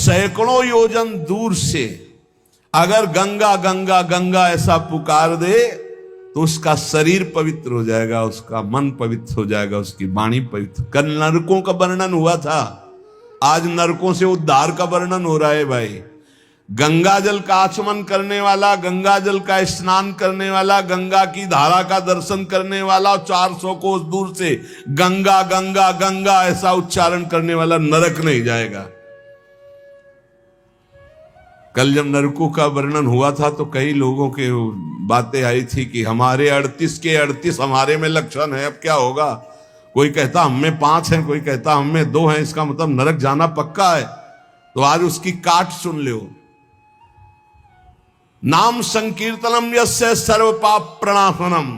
सैकड़ों योजन दूर से अगर गंगा गंगा गंगा ऐसा पुकार दे तो उसका शरीर पवित्र हो जाएगा, उसका मन पवित्र हो जाएगा, उसकी वाणी पवित्र। कल नरकों का वर्णन हुआ था, आज नरकों से उद्धार का वर्णन हो रहा है भाई। गंगा जल का आचमन करने वाला, गंगा जल का स्नान करने वाला, गंगा की धारा का दर्शन करने वाला और 400 कोस दूर से गंगा गंगा गंगा ऐसा उच्चारण करने वाला नरक नहीं जाएगा। कल जब नरकों का वर्णन हुआ था तो कई लोगों के बातें आई थी कि हमारे 38 के 38 हमारे में लक्षण है, अब क्या होगा। कोई कहता हम में 5 हैं, कोई कहता हम में 2 हैं, इसका मतलब नरक जाना पक्का है। तो आज उसकी काट सुन लो। नाम संकीर्तनम यस्य सर्व पाप प्रणाशनम।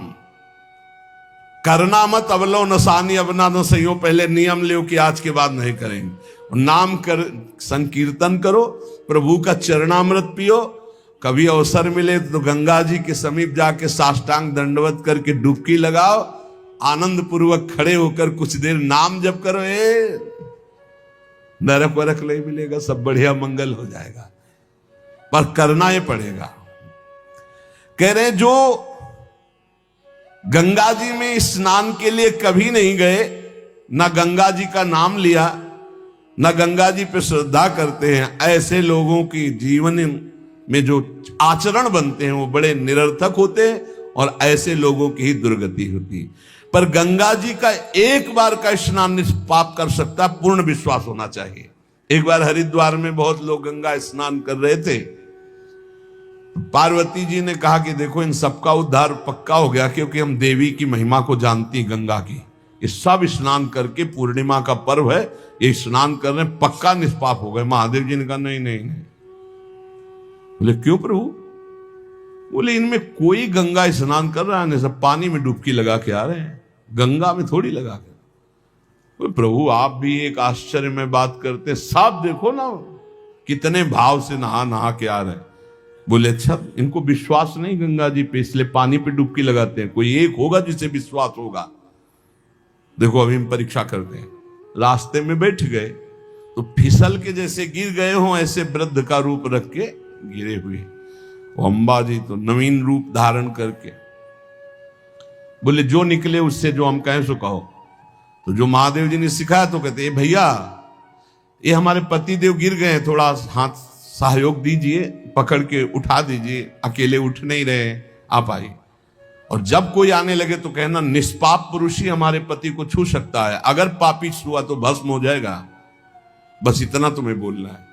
करना मत अवलो नसानी अवना न सही। पहले नियम लो कि आज के बाद नहीं करेंगे। नाम कर संकीर्तन करो, प्रभु का चरणामृत पियो। कभी अवसर मिले तो गंगा जी के समीप जाके साष्टांग दंडवत करके डुबकी लगाओ, आनंद पूर्वक खड़े होकर कुछ देर नाम जप करो। नरक वरक नहीं मिलेगा, सब बढ़िया मंगल हो जाएगा, पर करना ही पड़ेगा। कह रहे जो गंगा जी में स्नान के लिए कभी नहीं गए, ना गंगा जी का नाम लिया, ना गंगा जी पे श्रद्धा करते हैं, ऐसे लोगों की जीवन में जो आचरण बनते हैं वो बड़े निरर्थक होते हैं और ऐसे लोगों की ही दुर्गति होती है। पर गंगा जी का एक बार का स्नान निष्पाप कर सकता, पूर्ण विश्वास होना चाहिए। एक बार हरिद्वार में बहुत लोग गंगा स्नान कर रहे थे। पार्वती जी ने कहा कि देखो इन सबका उद्धार पक्का हो गया, क्योंकि हम देवी की महिमा को जानती गंगा की। ये सब स्नान करके, पूर्णिमा का पर्व है, ये स्नान कर रहे पक्का निष्पाप हो गए। महादेव जी ने कहा नहीं नहीं नहीं। बोले क्यों प्रभु? बोले इनमें कोई गंगा स्नान कर रहा है, सब पानी में डुबकी लगा के आ रहे हैं, गंगा में थोड़ी लगा के। बोले प्रभु आप भी एक आश्चर्य में बात करते, सब देखो ना कितने भाव से नहा नहा के आ रहे हैं। बोले अच्छा इनको विश्वास नहीं गंगा जी पे, इसलिए पानी पे डुबकी लगाते हैं। कोई एक होगा जिसे विश्वास होगा। देखो अभी हम परीक्षा करते हैं। रास्ते में बैठ गए तो फिसल के जैसे गिर गए हों, ऐसे वृद्ध का रूप रख के गिरे हुए। अम्बा जी तो नवीन रूप धारण करके बोले जो निकले उससे जो हम कहें सो कहो। तो जो महादेव जी ने सिखाया तो कहते भैया ये हमारे पति देव गिर गए हैं, थोड़ा हाथ सहयोग दीजिए, पकड़ के उठा दीजिए, अकेले उठ नहीं रहे, आप आइए। और जब कोई आने लगे तो कहना निष्पाप पुरुष ही हमारे पति को छू सकता है, अगर पापी छुआ तो भस्म हो जाएगा। बस इतना तुम्हें बोलना है,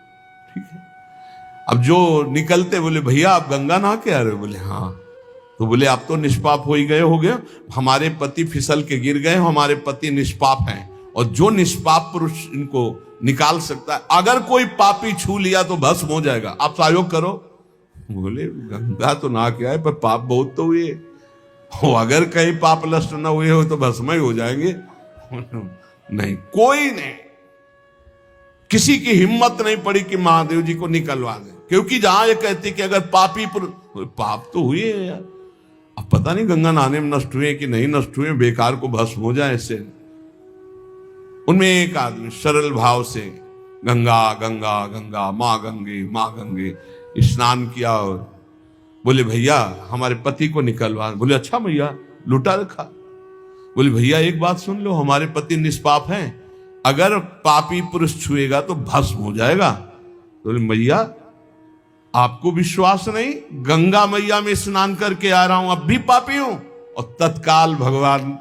ठीक है। अब जो निकलते बोले भैया आप गंगा नहा के आ रहे हो? बोले हाँ। तो बोले आप तो निष्पाप हो ही गए, हो गए, हमारे पति फिसल के गिर गए, हमारे पति निष्पाप हैं, और जो निष्पाप पुरुष इनको निकाल सकता है, अगर कोई पापी छू लिया तो भस्म हो जाएगा, आप सहयोग करो। बोले गंगा तो नहा के आए पर पाप बहुत तो हुए हो, अगर कहीं पाप नष्ट न हुए हो तो भस्म ही हो जाएंगे। नहीं, कोई नहीं, किसी की हिम्मत नहीं पड़ी कि महादेव जी को निकलवा दे, क्योंकि जहां ये कहती कि अगर पापी पाप तो हुए हैं यार, अब पता नहीं गंगा नहाने में नष्ट हुए कि नहीं नष्ट हुए, बेकार को भस्म हो जाए इससे। उनमें एक आदमी सरल भाव से गंगा गंगा गंगा माँ गंगे माँ गंगे स्नान किया और बोले भैया हमारे पति को निकलवा। बोले अच्छा भैया, लुटा रखा। बोले भैया एक बात सुन लो, हमारे पति निष्पाप हैं, अगर पापी पुरुष छुएगा तो भस्म हो जाएगा। तो बोले भैया आपको विश्वास नहीं, गंगा मैया में स्नान करके आ रहा हूं, अब भी पापी हूं। और तत्काल भगवान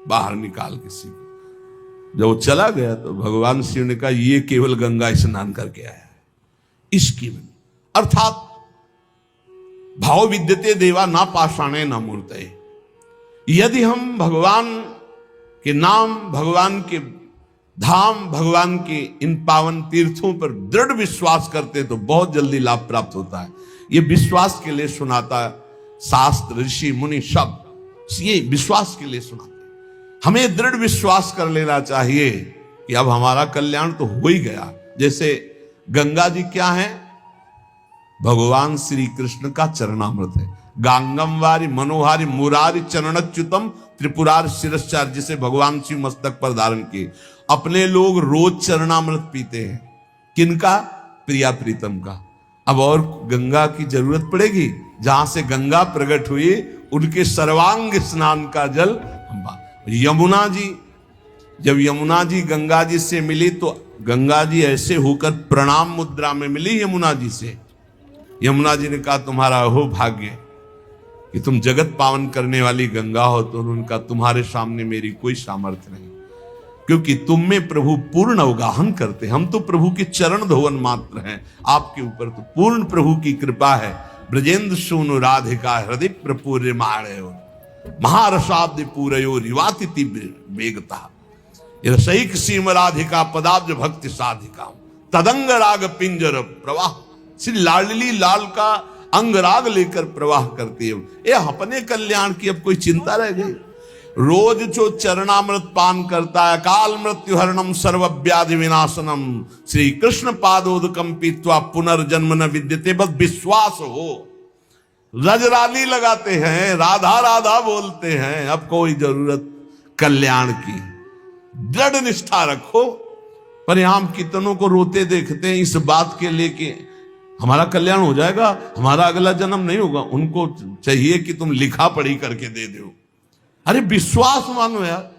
बाहर निकाल किसी को। जब वो चला गया तो भगवान शिव ने कहा ये केवल गंगा स्नान करके आया है, इसकी अर्थात भाव विद्यते देवा ना पाषाणे ना मूर्तये। यदि हम भगवान के नाम, भगवान के धाम, भगवान के इन पावन तीर्थों पर दृढ़ विश्वास करते तो बहुत जल्दी लाभ प्राप्त होता है। ये विश्वास के लिए सुनाता है शास्त्र, ऋषि मुनि सब, ये विश्वास के लिए सुनाते। हमें दृढ़ विश्वास कर लेना चाहिए कि अब हमारा कल्याण तो हो ही गया। जैसे गंगा जी क्या है? भगवान श्री कृष्ण का चरणामृत है। गांगम वारी मनोहारी मुरारी चरणच्युतम त्रिपुरार शिरश्चार, जिसे भगवान शिव मस्तक पर धारण किए। अपने लोग रोज चरणामृत पीते हैं। किनका? प्रिया प्रीतम का। अब और गंगा की जरूरत पड़ेगी? जहां से गंगा प्रकट हुई उनके सर्वांग स्नान का जल यमुना जी, जब यमुना जी गंगा जी से मिली तो गंगा जी ऐसे होकर प्रणाम मुद्रा में मिली यमुना जी से। यमुना जी ने कहा तुम्हारा हो भाग्य कि तुम जगत पावन करने वाली गंगा हो। तो उनका तुम्हारे सामने मेरी कोई सामर्थ्य नहीं, क्योंकि तुम में प्रभु पूर्ण अवगाहन करते, हम तो प्रभु के चरण धोवन मात्र हैं, आपके ऊपर तो पूर्ण प्रभु की कृपा है। ब्रजेंद्र सोनु राधिका हृदय प्रपूर्य महारसाब्द पूरयो रिवातिथि वेगता रसैक सीम राधिका पदाब्ज भक्ति साधिका तदंग राग पिंजर प्रवाह। श्री लाडली लाल का अंगराग लेकर प्रवाह करती है। ये अपने कल्याण की अब कोई चिंता रह गई? रोज जो चरणामृत पान करता है, काल मृत्यु हरणम सर्वव्याधि विनाशनम श्री कृष्ण पादोदकम पीत्वा पुनर्जन्म न विद्यते, बस विश्वास हो। रजराली लगाते हैं, राधा राधा बोलते हैं, अब कोई जरूरत कल्याण की। दृढ़ निष्ठा रखो। पर हम कितनों को रोते देखते हैं इस बात के लिए कि हमारा कल्याण हो जाएगा, हमारा अगला जन्म नहीं होगा। उनको चाहिए कि तुम लिखा पढ़ी करके दे दो। अरे विश्वास मानो यार,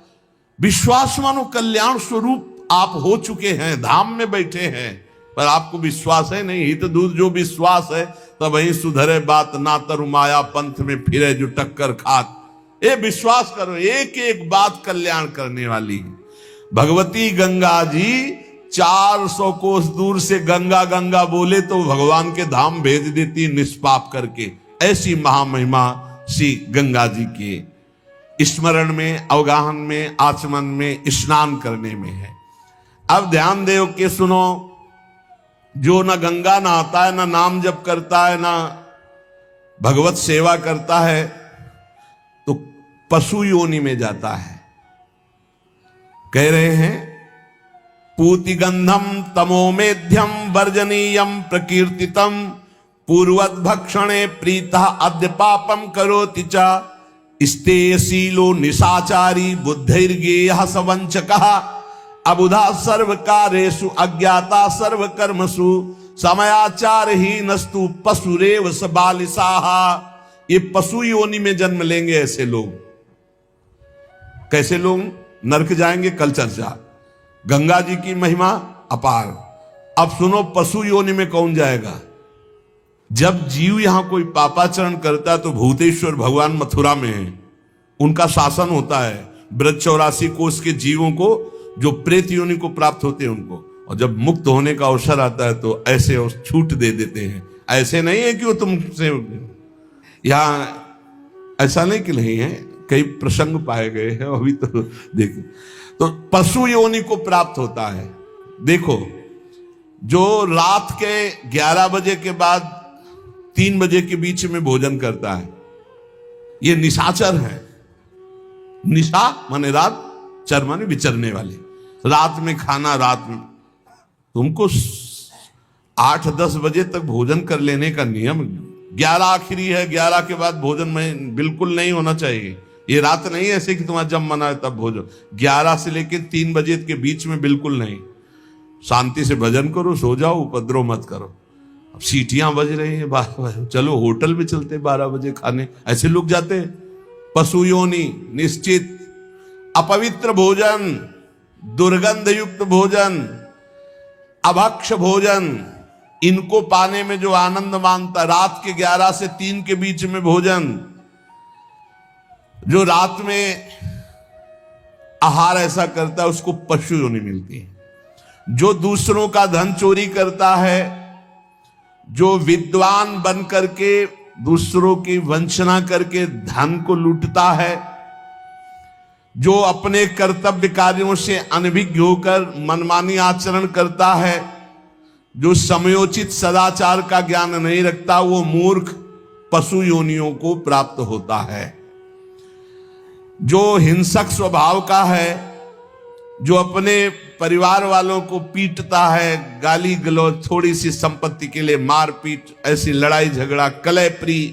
विश्वास मानो। कल्याण स्वरूप आप हो चुके हैं, धाम में बैठे हैं, पर आपको विश्वास है नहीं। हित दूध जो विश्वास है तब वही सुधरे बात, ना तरु माया पंथ में फिरे जो टक्कर खात। ये विश्वास करो, एक एक बात कल्याण करने वाली है। भगवती गंगा जी 400 कोस दूर से गंगा गंगा बोले तो भगवान के धाम भेज देती निष्पाप करके। ऐसी महामहिमा श्री गंगा जी के स्मरण में, अवगाहन में, आचमन में, स्नान करने में है। अब ध्यान दो के सुनो, जो न गंगा नहाता है, न नाम जप करता है, न भगवत सेवा करता है, तो पशु योनि में जाता है। कह रहे हैं पूति गंधम तमोमेध्यम वर्जनीयम प्रकीर्तितम पूर्वद भक्षणे प्रीता अद्य पापम करोति च स्तेयशीलो निशाचारी बुद्धैर्गेयः सवंचकः अबुधा सर्वकारेषु अज्ञाता सर्वकर्मसु समयाचारहीनस्तु पशुरेव स बालिसाः। ये पशु योनि में जन्म लेंगे ऐसे लोग। कैसे लोग? नरक जाएंगे, कल चर्चा। गंगा जी की महिमा अपार। अब सुनो, पशु योनि में कौन जाएगा? जब जीव यहां कोई पापाचरण करता है तो भूतेश्वर भगवान मथुरा में है, उनका शासन होता है। ब्रज 84 कोष के जीवों को जो प्रेत योनि को प्राप्त होते हैं उनको, और जब मुक्त होने का अवसर आता है तो ऐसे छूट दे देते हैं। ऐसे नहीं है कि वो तुमसे, यहां ऐसा नहीं कि नहीं है, कई प्रसंग पाए गए हैं अभी तो देखो। तो पशु योनि को प्राप्त होता है। देखो, जो रात के 11 बजे के बाद 3 बजे के बीच में भोजन करता है, ये निशाचर है। निशा माने रात, चर माने विचरने वाले। रात में खाना, रात में तुमको 8-10 बजे तक भोजन कर लेने का नियम। 11 आखिरी है, 11 के बाद भोजन में बिल्कुल नहीं होना चाहिए। ये रात नहीं है ऐसे कि तुम्हारा जब मन आए तब भोजन। 11 से लेकर 3 बजे के बीच में बिल्कुल नहीं। शांति से भजन करो, सो जाओ, उपद्रव मत करो। अब सीटियां बज रही हैं 12 बजे, चलो होटल में चलते 12 बजे खाने, ऐसे लोग जाते हैं। पशु योनि निश्चित। अपवित्र भोजन, दुर्गंध युक्त भोजन, अभक्ष भोजन, इनको पाने में जो आनंद मानता, रात के 11 से 3 के बीच में भोजन, जो रात में आहार ऐसा करता है उसको पशु योनि मिलती है। जो दूसरों का धन चोरी करता है, जो विद्वान बन करके दूसरों की वंचना करके धन को लूटता है, जो अपने कर्तव्य कार्यों से अनभिज्ञ होकर मनमानी आचरण करता है, जो समयोचित सदाचार का ज्ञान नहीं रखता, वो मूर्ख पशु योनियों को प्राप्त होता है। जो हिंसक स्वभाव का है, जो अपने परिवार वालों को पीटता है, गाली गलौज, थोड़ी सी संपत्ति के लिए मारपीट, ऐसी लड़ाई झगड़ा, कलहप्रिय,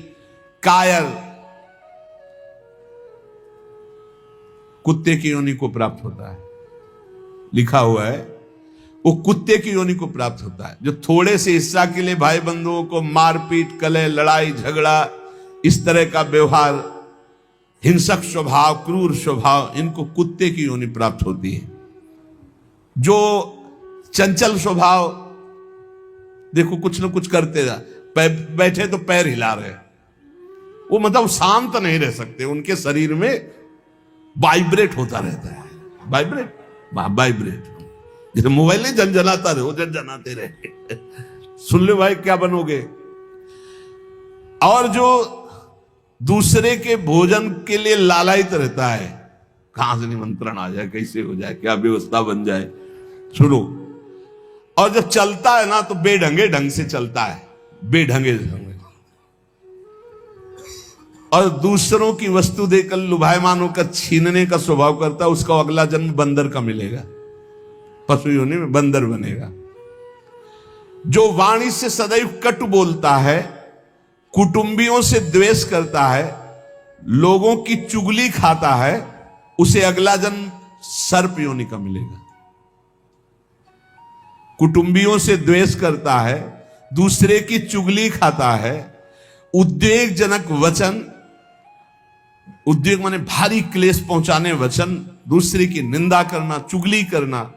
कायर, कुत्ते की योनि को प्राप्त होता है। लिखा हुआ है वो कुत्ते की योनि को प्राप्त होता है। जो थोड़े से हिस्सा के लिए भाई बंधुओं को मारपीट, कलह, लड़ाई झगड़ा, इस तरह का व्यवहार, हिंसक स्वभाव, क्रूर स्वभाव, इनको कुत्ते की योनि प्राप्त होती है। जो चंचल स्वभाव, देखो कुछ न कुछ करते जा, बैठे तो पैर हिला रहे, वो मतलब शांत नहीं रह सकते, उनके शरीर में वाइब्रेट होता रहता है। वाइब्रेट जैसे मोबाइल नहीं झनझनाता रहे, वो झनझनाते रहे। सुन लो भाई क्या बनोगे। और जो दूसरे के भोजन के लिए लालायित रहता है, कहां से निमंत्रण आ जाए, कैसे हो जाए, क्या व्यवस्था बन जाए, सुनो। और जब चलता है ना तो बेढंगे ढंग से चलता है, बेढंगे ढंग। और दूसरों की वस्तु देकर लुभायमान होकर छीनने का स्वभाव करता है, उसका अगला जन्म बंदर का मिलेगा, पशु योनि में बंदर बनेगा। जो वाणी से सदैव कटु बोलता है, कुटुंबियों से द्वेष करता है, लोगों की चुगली खाता है, उसे अगला जन्म सर्प योनि का मिलेगा। कुटुंबियों से द्वेष करता है, दूसरे की चुगली खाता है, उद्वेगजनक वचन, उद्वेग माने भारी क्लेश पहुंचाने वचन, दूसरे की निंदा करना, चुगली करना,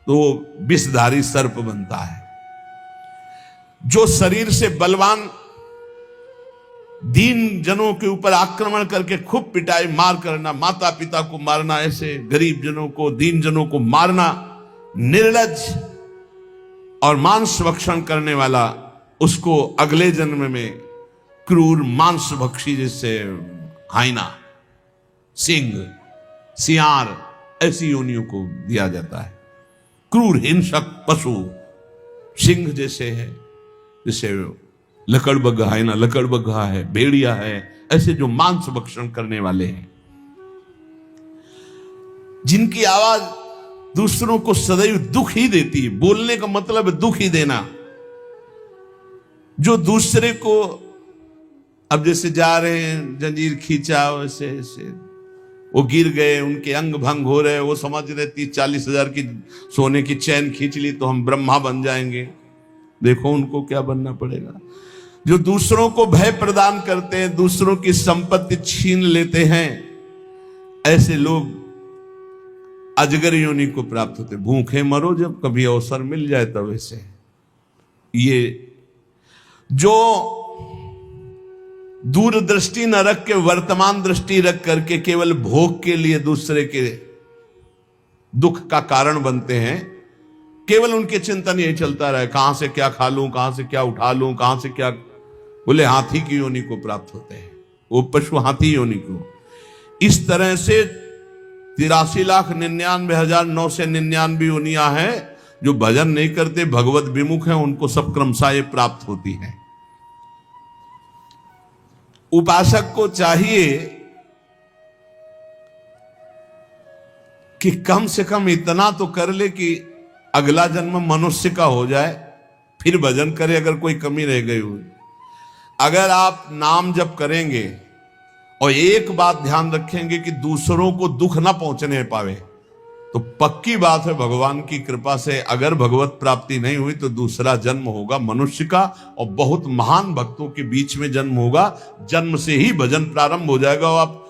तो विषधारी सर्प बनता है। जो शरीर से बलवान दीन जनों के ऊपर आक्रमण करके खूब पिटाई मार करना, माता पिता को मारना, ऐसे गरीब जनों को, दीन जनों को मारना, निर्लज और मांस भक्षण करने वाला, उसको अगले जन्म में क्रूर मांस भक्षी, जैसे हाइना, सिंह, सियार, ऐसी योनियों को दिया जाता है। क्रूर हिंसक पशु, सिंह जैसे है, जैसे लकड़बग्घा, हाइना लकड़बग्घा है, भेड़िया है, ऐसे जो मांस भक्षण करने वाले हैं, जिनकी आवाज दूसरों को सदैव दुख ही देती है। बोलने का मतलब है दुख ही देना। जो दूसरे को, अब जैसे जा रहे हैं, जंजीर खींचा, वैसे ऐसे वो गिर गए, उनके अंग भंग हो रहे, वो समझ रहे 30-40 हजार की सोने की चैन खींच ली तो हम ब्रह्मा बन जाएंगे। देखो उनको क्या बनना पड़ेगा। जो दूसरों को भय प्रदान करते हैं, दूसरों की संपत्ति छीन लेते हैं, ऐसे लोग अजगर योनि को प्राप्त होते। भूखे मरो जब कभी अवसर मिल जाए तब। ऐसे ये जो दूरदृष्टि न रख के वर्तमान दृष्टि रख करके केवल भोग के लिए दूसरे के दुख का कारण बनते हैं, केवल उनके चिंतन यही चलता रहे, कहां से क्या खा लूं, कहां से क्या उठा लूं, कहां से क्या, बोले हाथी की योनि को प्राप्त होते हैं, वो पशु हाथी योनि को। इस तरह से 83,99,999 योनियां हैं। जो भजन नहीं करते, भगवत विमुख हैं, उनको सब क्रमशः ये प्राप्त होती है। उपासक को चाहिए कि कम से कम इतना तो कर ले कि अगला जन्म मनुष्य का हो जाए, फिर भजन करे अगर कोई कमी रह गई हुई। अगर आप नाम जप करेंगे और एक बात ध्यान रखेंगे कि दूसरों को दुख ना पहुंचने पावे, तो पक्की बात है भगवान की कृपा से अगर भगवत प्राप्ति नहीं हुई तो दूसरा जन्म होगा मनुष्य का, और बहुत महान भक्तों के बीच में जन्म होगा। जन्म से ही भजन प्रारंभ हो जाएगा और आप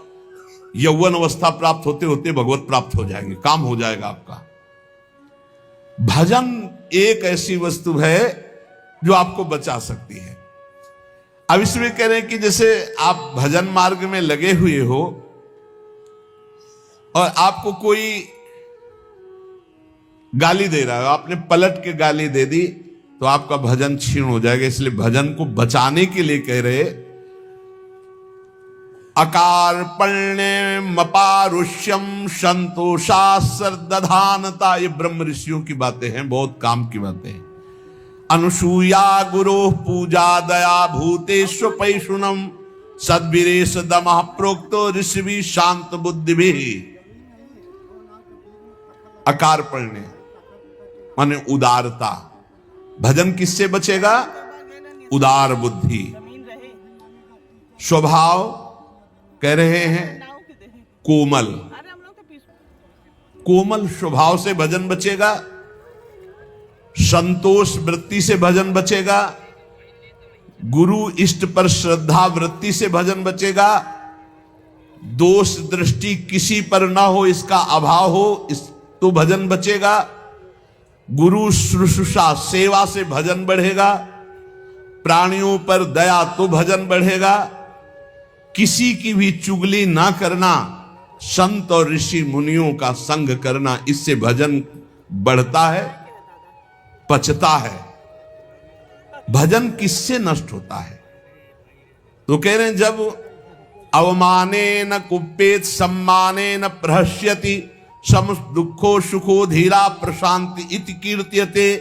यौवन अवस्था प्राप्त होते होते भगवत प्राप्त हो जाएंगे, काम हो जाएगा आपका। भजन एक ऐसी वस्तु है जो आपको बचा सकती है। अब इसमें कह रहे हैं कि जैसे आप भजन मार्ग में लगे हुए हो और आपको कोई गाली दे रहा है, आपने पलट के गाली दे दी तो आपका भजन क्षीण हो जाएगा। इसलिए भजन को बचाने के लिए कह रहे, अकार पण्य मपारुष्यम संतोषा सरदधानता, ये ब्रह्म ऋषियों की बातें हैं, बहुत काम की बातें हैं। अनुसूया गुरो पूजा दया भूतेश्व पैशुनम सद्वीरेश दमः प्रोक्तो ऋषि शांत बुद्धि भी। अकार पढ़ने माने उदारता। भजन किससे बचेगा? उदार बुद्धि। स्वभाव कह रहे हैं कोमल, कोमल स्वभाव से भजन बचेगा। संतोष वृत्ति से भजन बचेगा, गुरु इष्ट पर श्रद्धा वृत्ति से भजन बचेगा, दोष दृष्टि किसी पर ना हो इसका अभाव हो इस तो भजन बचेगा, गुरु शुश्रूषा सेवा से भजन बढ़ेगा, प्राणियों पर दया तो भजन बढ़ेगा, किसी की भी चुगली ना करना, संत और ऋषि मुनियों का संग करना, इससे भजन बढ़ता है, पचता है। भजन किससे नष्ट होता है? तो कह रहे हैं जब अवमाने न कुप्येत सम्माने न प्रहस्यति सम दुखो सुखो धीरा प्रशांति इति कीर्त्यते।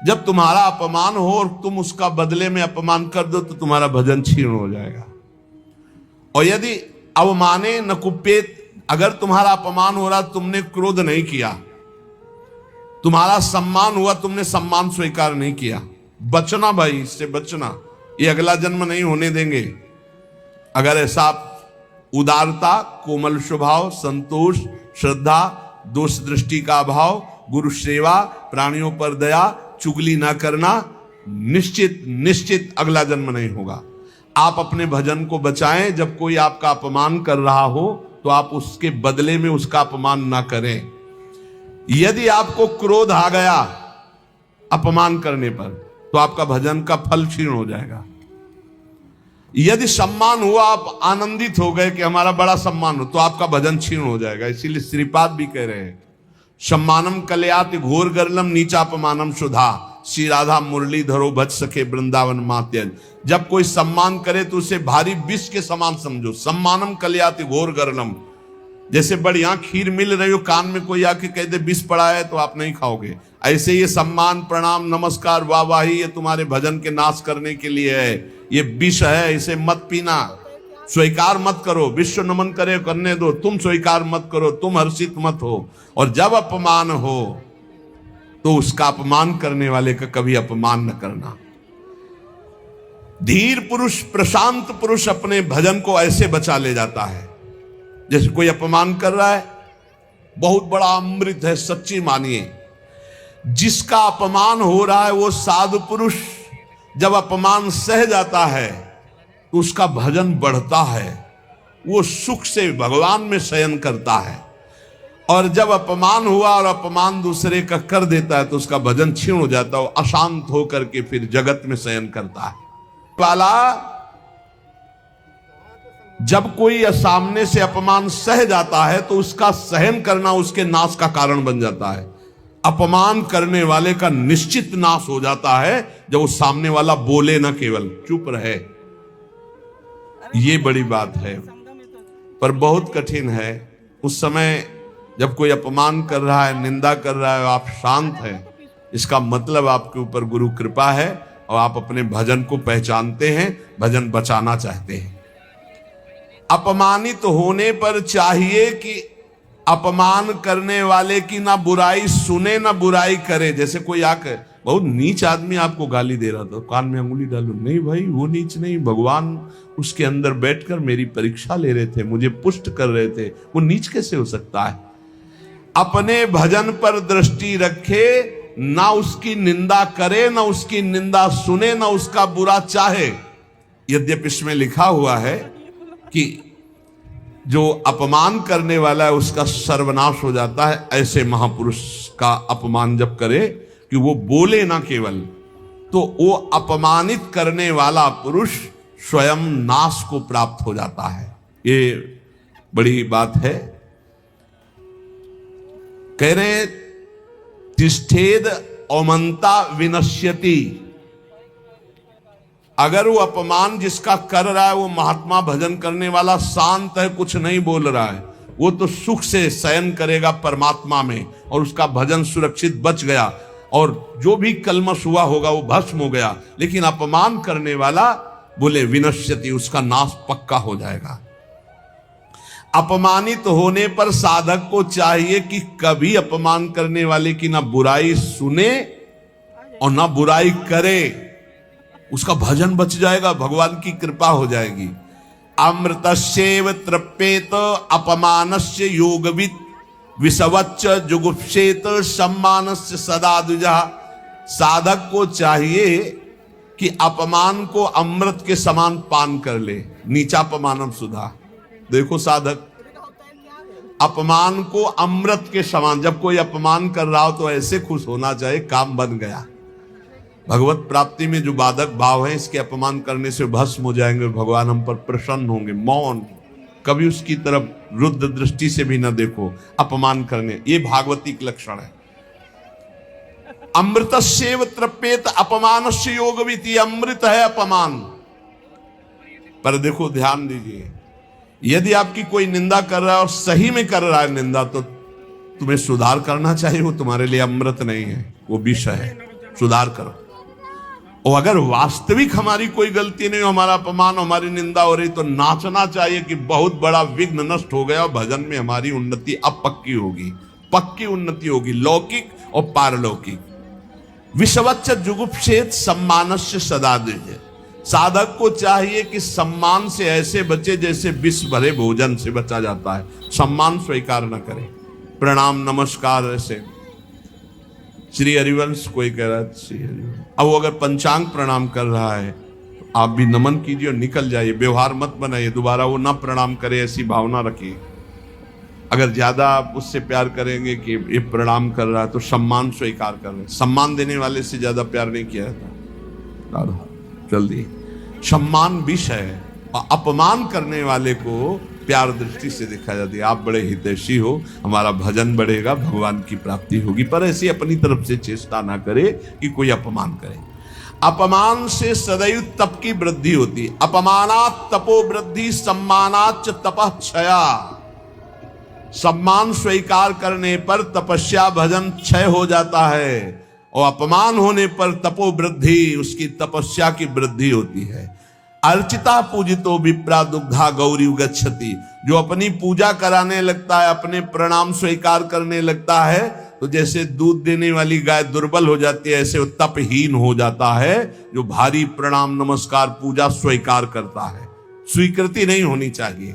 जब तुम्हारा अपमान हो और तुम उसका बदले में अपमान कर दो तो तुम्हारा भजन क्षीण हो जाएगा। और यदि अवमाने न कुप्येत, अगर तुम्हारा अपमान हो रहा तुमने क्रोध नहीं किया, तुम्हारा सम्मान हुआ तुमने सम्मान स्वीकार नहीं किया, बचना भाई, इससे बचना, ये अगला जन्म नहीं होने देंगे। अगर ऐसा उदारता, कोमल स्वभाव, संतोष, श्रद्धा, दोष दृष्टि का अभाव, गुरु सेवा, प्राणियों पर दया, चुगली ना करना, निश्चित निश्चित अगला जन्म नहीं होगा। आप अपने भजन को बचाएं। जब कोई आपका अपमान कर रहा हो तो आप उसके बदले में उसका अपमान ना करें। यदि आपको क्रोध आ गया अपमान करने पर तो आपका भजन का फल क्षीण हो जाएगा। यदि सम्मान हुआ, आप आनंदित हो गए कि हमारा बड़ा सम्मान हो, तो आपका भजन क्षीण हो जाएगा। इसीलिए श्रीपाद भी कह रहे हैं सम्मानम कल्याति घोर गर्लम नीचापमानम सुधा, श्री राधा मुरली धरो भज सके वृंदावन मात्यन। जब कोई सम्मान करे तो उसे भारी विष के समान समझो। सम्मानम कल्याति घोर गर्लम, जैसे बढ़िया खीर मिल रही हो, कान में कोई आके कह दे विष पड़ा है तो आप नहीं खाओगे। ऐसे ये सम्मान, प्रणाम, नमस्कार, वाहवाही ये तुम्हारे भजन के नाश करने के लिए है, ये विष है, इसे मत पीना, स्वीकार मत करो। विश्व नमन करे करने दो, तुम स्वीकार मत करो, तुम हर्षित मत हो। और जब अपमान हो तो उसका अपमान करने वाले का कभी अपमान न करना। धीर पुरुष, प्रशांत पुरुष अपने भजन को ऐसे बचा ले जाता है। जैसे कोई अपमान कर रहा है, बहुत बड़ा अमृत है, सच्ची मानिए। जिसका अपमान हो रहा है वो साधु पुरुष जब अपमान सह जाता है तो उसका भजन बढ़ता है, वो सुख से भगवान में शयन करता है। और जब अपमान हुआ और अपमान दूसरे का कर देता है तो उसका भजन क्षीण हो जाता है, वो अशांत होकर के फिर जगत में शयन करता है। वाला जब कोई सामने से अपमान सह जाता है तो उसका सहन करना उसके नाश का कारण बन जाता है। अपमान करने वाले का निश्चित नाश हो जाता है जब वो सामने वाला बोले ना, केवल चुप रहे। ये बड़ी बात है, पर बहुत कठिन है। उस समय जब कोई अपमान कर रहा है, निंदा कर रहा है, आप शांत हैं, इसका मतलब आपके ऊपर गुरु कृपा है और आप अपने भजन को पहचानते हैं, भजन बचाना चाहते हैं। अपमानित होने पर चाहिए कि अपमान करने वाले की ना बुराई सुने ना बुराई करे। जैसे कोई आकर बहुत नीच आदमी आपको गाली दे रहा था, कान में अंगुली डालो, नहीं भाई वो नीच नहीं, भगवान उसके अंदर बैठकर मेरी परीक्षा ले रहे थे, मुझे पुष्ट कर रहे थे, वो नीच कैसे हो सकता है? अपने भजन पर दृष्टि रखे, ना उसकी निंदा करे, ना उसकी निंदा सुने, ना उसका बुरा चाहे। यद्यपि इसमें लिखा हुआ है कि जो अपमान करने वाला है उसका सर्वनाश हो जाता है। ऐसे महापुरुष का अपमान जब करे कि वो बोले ना केवल, तो वो अपमानित करने वाला पुरुष स्वयं नाश को प्राप्त हो जाता है। ये बड़ी बात है। कह रहे तिष्ठेद औमंता विनश्यति। अगर वो अपमान जिसका कर रहा है वो महात्मा भजन करने वाला शांत है, कुछ नहीं बोल रहा है, वो तो सुख से शयन करेगा परमात्मा में और उसका भजन सुरक्षित बच गया और जो भी कलमश हुआ होगा वो भस्म हो गया। लेकिन अपमान करने वाला बोले विनश्यति, उसका नाश पक्का हो जाएगा। अपमानित होने पर साधक को चाहिए कि कभी अपमान करने वाले की ना बुराई सुने और ना बुराई करे, उसका भजन बच जाएगा, भगवान की कृपा हो जाएगी। अमृतस्येव तृप्येत अपमानस्य योगवित् विषवच्च जुगुप्सेत सम्मानस्य सदा द्विजः। साधक को चाहिए कि अपमान को अमृत के समान पान कर ले। नीचापमानम सुधा। देखो साधक, अपमान को अमृत के समान, जब कोई अपमान कर रहा हो तो ऐसे खुश होना चाहिए काम बन गया। भगवत प्राप्ति में जो बाधक भाव है, इसके अपमान करने से भस्म हो जाएंगे, भगवान हम पर प्रसन्न होंगे। मौन, कभी उसकी तरफ रुद्र दृष्टि से भी न देखो अपमान करने, ये भागवती का लक्षण है। अमृतस्येव तृप्येत अपमानस्य योगविति। अमृत है अपमान। पर देखो ध्यान दीजिए, यदि आपकी कोई निंदा कर रहा है और सही में कर रहा है निंदा, तो तुम्हें सुधार करना चाहिए। वो तुम्हारे लिए अमृत नहीं है, वो विष है। सुधार करो। और अगर वास्तविक हमारी कोई गलती नहीं, हमारा अपमान, हमारी निंदा हो रही, तो नाचना चाहिए कि बहुत बड़ा विघ्न नष्ट हो गया और भजन में हमारी उन्नति अब पक्की होगी। पक्की उन्नति होगी, लौकिक और पारलौकिक। विषवच्च जुगुप्सेत सम्मानस्य सदा दृढ़। साधक को चाहिए कि सम्मान से ऐसे बचे जैसे विष भरे भोजन से बचा जाता है। सम्मान स्वीकार न करे, प्रणाम नमस्कार ऐसे। श्री हरिवंश कोई कह रहा है, श्री हरिवंश, अब वो अगर पंचांग प्रणाम कर रहा है तो आप भी नमन कीजिए और निकल जाइए। व्यवहार मत बनाइए, दोबारा वो ना प्रणाम करे ऐसी भावना रखिए। अगर ज्यादा आप उससे प्यार करेंगे कि ये प्रणाम कर रहा है, तो सम्मान स्वीकार कर रहे। सम्मान देने वाले से ज्यादा प्यार नहीं किया जाता। जल्दी, सम्मान विष है और अपमान करने वाले को प्यार दृष्टि से देखा जाती है। आप बड़े हितैषी हो, हमारा भजन बढ़ेगा, भगवान की प्राप्ति होगी। पर ऐसी अपनी तरफ से चेष्टा ना करे कि कोई अपमान करे। अपमान से सदैव तप की वृद्धि होती। अपमानात् तपो वृद्धि, सम्मानाच्च तपः क्षया। सम्मान स्वीकार करने पर तपस्या भजन क्षय हो जाता है, और अपमान होने पर तपो वृद्धि, उसकी तपस्या की वृद्धि होती है। अर्चिता पूजितो विप्रा दुग्धा गौरी गच्छति। जो अपनी पूजा कराने लगता है, अपने प्रणाम स्वीकार करने लगता है, तो जैसे दूध देने वाली गाय दुर्बल हो जाती है, ऐसे वो तपहीन हो जाता है। जो भारी प्रणाम नमस्कार पूजा स्वीकार करता है, स्वीकृति नहीं होनी चाहिए।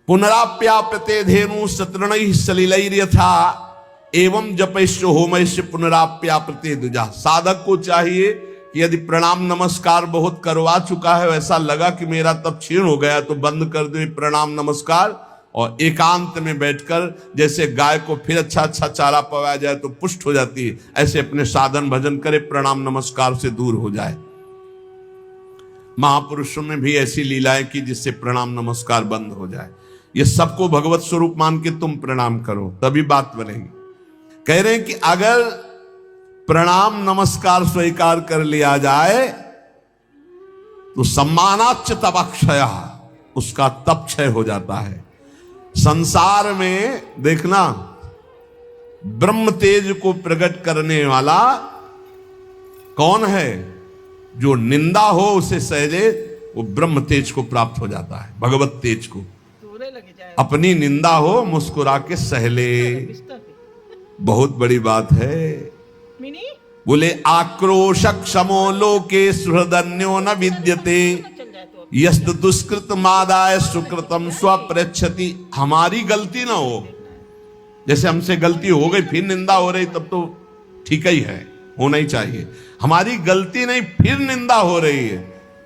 पुनराप्याप्यते धेनु शतृणैः सलिलैर्यथा एवं जपैश्च होमैश्च पुनराप्याप्यते द्विजा। साधक को चाहिए कि यदि प्रणाम नमस्कार बहुत करवा चुका है, वैसा लगा कि मेरा तप क्षीण हो गया, तो बंद कर दे प्रणाम नमस्कार और एकांत में बैठकर, जैसे गाय को फिर अच्छा अच्छा चारा पवाया जाए तो पुष्ट हो जाती है, ऐसे अपने साधन भजन करे, प्रणाम नमस्कार से दूर हो जाए। महापुरुषों ने भी ऐसी लीलाएं की जिससे प्रणाम नमस्कार बंद हो जाए। ये सबको भगवत स्वरूप मान के तुम प्रणाम करो, तभी बात बनेगी। कह रहे हैं कि अगर प्रणाम नमस्कार स्वीकार कर लिया जाए तो सम्मानाच्च तपक्षय, उसका तप क्षय हो जाता है। संसार में देखना, ब्रह्म तेज को प्रकट करने वाला कौन है? जो निंदा हो उसे सहजे, वो ब्रह्म तेज को प्राप्त हो जाता है, भगवत तेज को। अपनी निंदा हो मुस्कुरा के सहले, बहुत बड़ी बात है। बोले आक्रोशक समो लोके सुहृदन्यो न विद्यते यस्त दुष्कृत मादाय सुकृतम स्वप्रच्छति। हमारी गलती ना हो, जैसे हमसे गलती हो गई फिर निंदा हो रही, तब तो ठीक ही है, होना ही चाहिए। हमारी गलती नहीं, फिर निंदा हो रही है,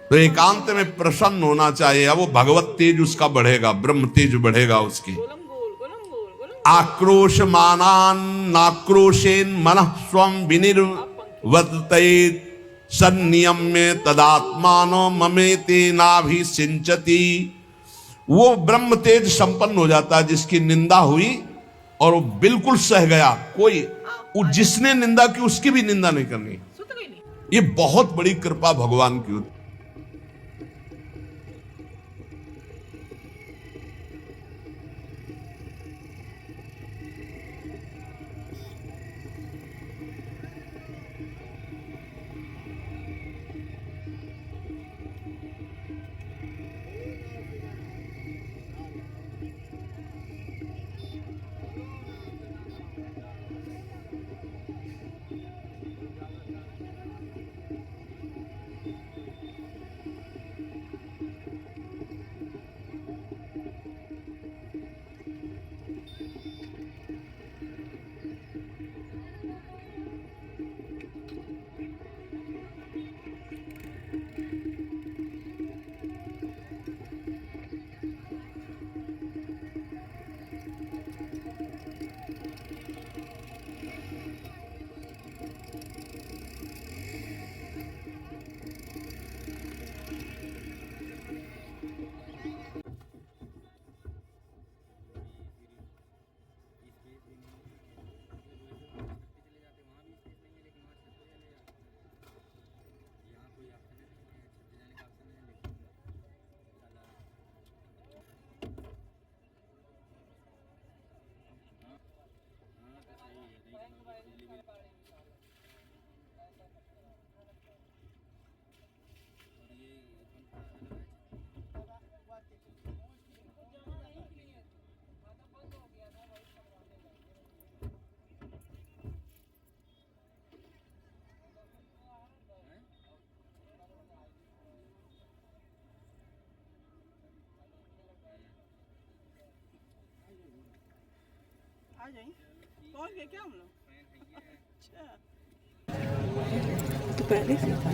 तो एकांत में प्रसन्न होना चाहिए। अब वो भगवत तेज उसका बढ़ेगा, ब्रह्म तेज बढ़ेगा उसकी। आक्रोश मानान नाक्रोशेन मनः स्वं विनिर्वर्तयेत् सन्नियम्य तदात्मानो ममेते नाभिसिंचति। वो ब्रह्म तेज संपन्न हो जाता है जिसकी निंदा हुई और वो बिल्कुल सह गया। कोई जिसने निंदा की उसकी भी निंदा नहीं करनी। ये बहुत बड़ी कृपा भगवान की होती। आ जाए। पहुंच गए क्या हम लोग? अच्छा तो पहले से था।